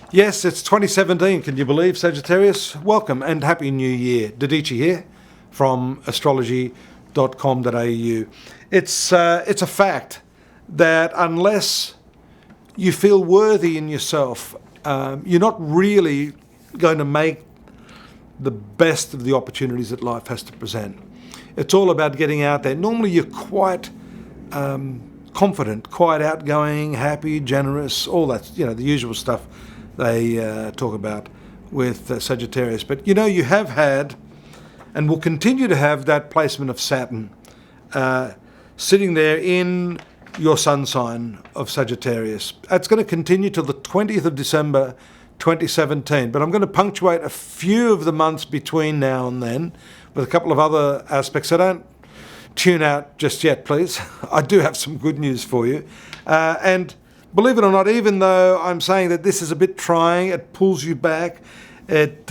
Yes, it's 2017, can you believe, Sagittarius? Welcome and Happy New Year. Dadhichi here from astrology.com.au. It's a fact that unless you feel worthy in yourself, you're not really going to make the best of the opportunities that life has to present. It's all about getting out there. Normally you're quite confident, quite outgoing, happy, generous, all that, the usual stuff they talk about with Sagittarius. But you have had and will continue to have that placement of Saturn sitting there in your sun sign of Sagittarius. That's going to continue till the 20th of December 2017, but I'm going to punctuate a few of the months between now and then with a couple of other aspects. So don't tune out just yet, please. I do have some good news for you. And believe it or not, even though I'm saying that this is a bit trying, it pulls you back, it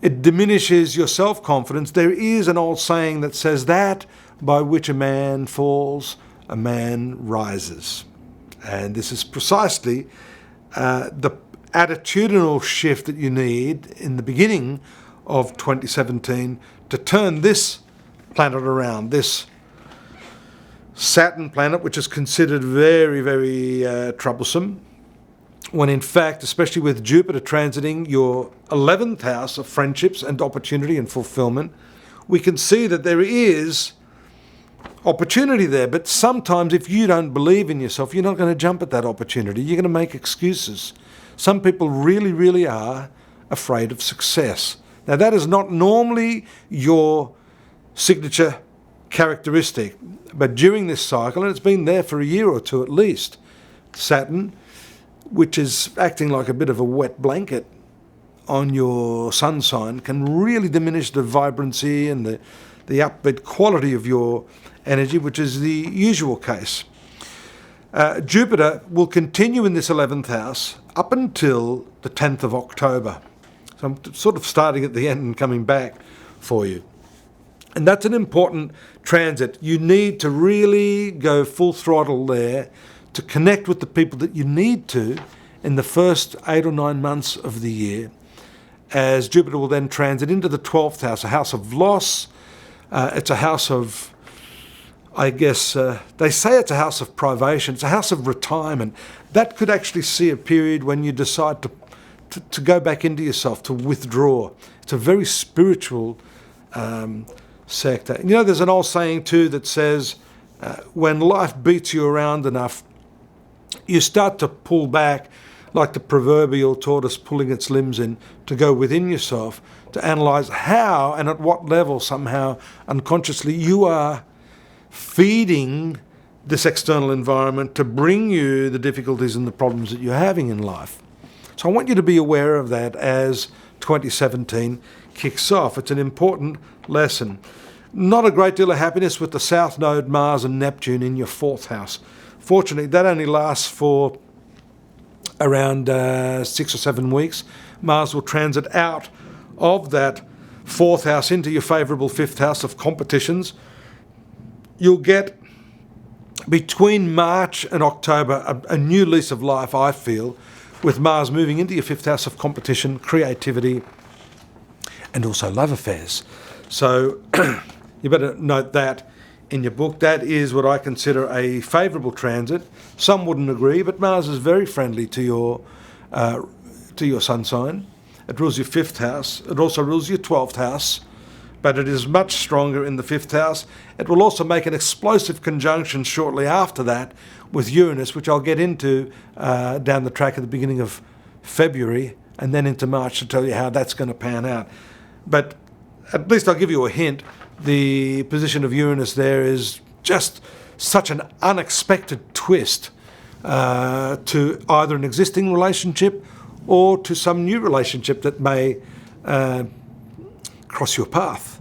diminishes your self-confidence, there is an old saying that says that by which a man falls, a man rises. And this is precisely the attitudinal shift that you need in the beginning of 2017 to turn this planet around, this Saturn planet, which is considered very, very troublesome, when in fact, especially with Jupiter transiting your 11th house of friendships and opportunity and fulfillment, we can see that there is opportunity there. But sometimes if you don't believe in yourself, you're not going to jump at that opportunity. You're going to make excuses. Some people really, really are afraid of success. Now, that is not normally your signature characteristic, but during this cycle, and it's been there for a year or two at least, Saturn, which is acting like a bit of a wet blanket on your sun sign, can really diminish the vibrancy and the upbeat quality of your energy, which is the usual case. Jupiter will continue in this 11th house up until the 10th of October. So I'm sort of starting at the end and coming back for you. And that's an important transit. You need to really go full throttle there to connect with the people that you need to in the first 8 or 9 months of the year, as Jupiter will then transit into the 12th house, a house of loss. It's a house of, I guess, they say it's a house of privation. It's a house of retirement. That could actually see a period when you decide to go back into yourself, to withdraw. It's a very spiritual sector. There's an old saying too that says, when life beats you around enough, you start to pull back like the proverbial tortoise pulling its limbs in, to go within yourself, to analyse how and at what level somehow unconsciously you are feeding this external environment to bring you the difficulties and the problems that you're having in life. So I want you to be aware of that as 2017 kicks off. It's an important lesson. Not a great deal of happiness with the South Node, Mars and Neptune in your 4th house. Fortunately, that only lasts for around 6 or 7 weeks. Mars will transit out of that 4th house into your favourable 5th house of competitions. You'll get, between March and October, a new lease of life, I feel, with Mars moving into your 5th house of competition, creativity, and also love affairs. So you better note that in your book. That is what I consider a favourable transit. Some wouldn't agree, but Mars is very friendly to your sun sign. It rules your 5th house. It also rules your 12th house, but it is much stronger in the 5th house. It will also make an explosive conjunction shortly after that with Uranus, which I'll get into down the track at the beginning of February and then into March to tell you how that's going to pan out. But at least I'll give you a hint. The position of Uranus there is just such an unexpected twist to either an existing relationship or to some new relationship that may cross your path.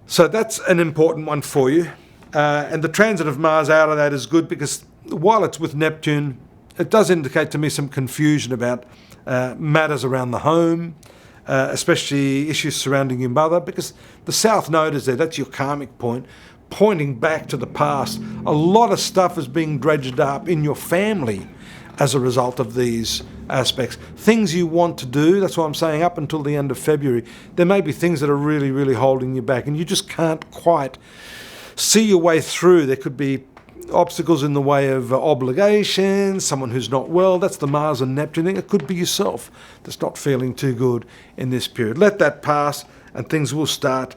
So that's an important one for you. And the transit of Mars out of that is good because while it's with Neptune, it does indicate to me some confusion about matters around the home, especially issues surrounding your mother, because the South Node is there. That's your karmic point. pointing back to the past. A lot of stuff is being dredged up in your family as a result of these aspects. Things you want to do, that's why I'm saying up until the end of February, there may be things that are really, really holding you back and you just can't quite see your way through. There could be obstacles in the way of obligations, someone who's not well. That's the Mars and Neptune thing. It could be yourself that's not feeling too good in this period. Let that pass and things will start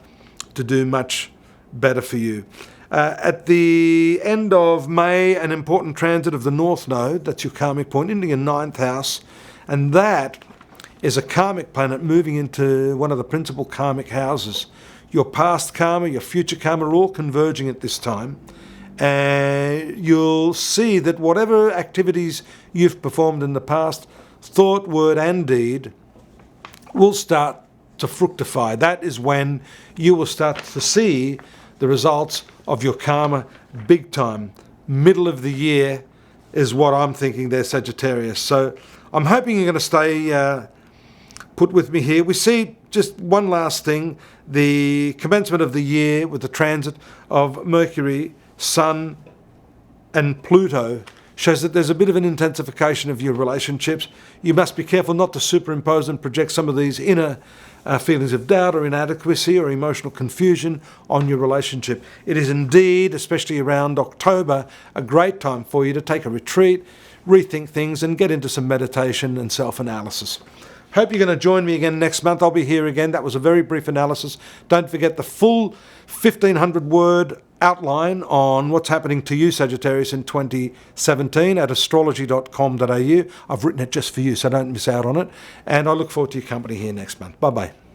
to do much better for you. At the end of May, an important transit of the North Node, that's your karmic point, into your 9th house, and that is a karmic planet moving into one of the principal karmic houses. Your past karma, your future karma are all converging at this time, and you'll see that whatever activities you've performed in the past, thought, word and deed, will start to fructify. That is when you will start to see the results of your karma big time. Middle of the year is what I'm thinking there, Sagittarius. So I'm hoping you're going to stay put with me here. We see just one last thing, the commencement of the year with the transit of Mercury, Sun and Pluto shows that there's a bit of an intensification of your relationships. You must be careful not to superimpose and project some of these inner feelings of doubt or inadequacy or emotional confusion on your relationship. It is indeed, especially around October, a great time for you to take a retreat, rethink things and get into some meditation and self-analysis. Hope you're going to join me again next month. I'll be here again. That was a very brief analysis. Don't forget the full 1,500-word outline on what's happening to you, Sagittarius, in 2017 at astrology.com.au. I've written it just for you, so don't miss out on it. And I look forward to your company here next month. Bye-bye.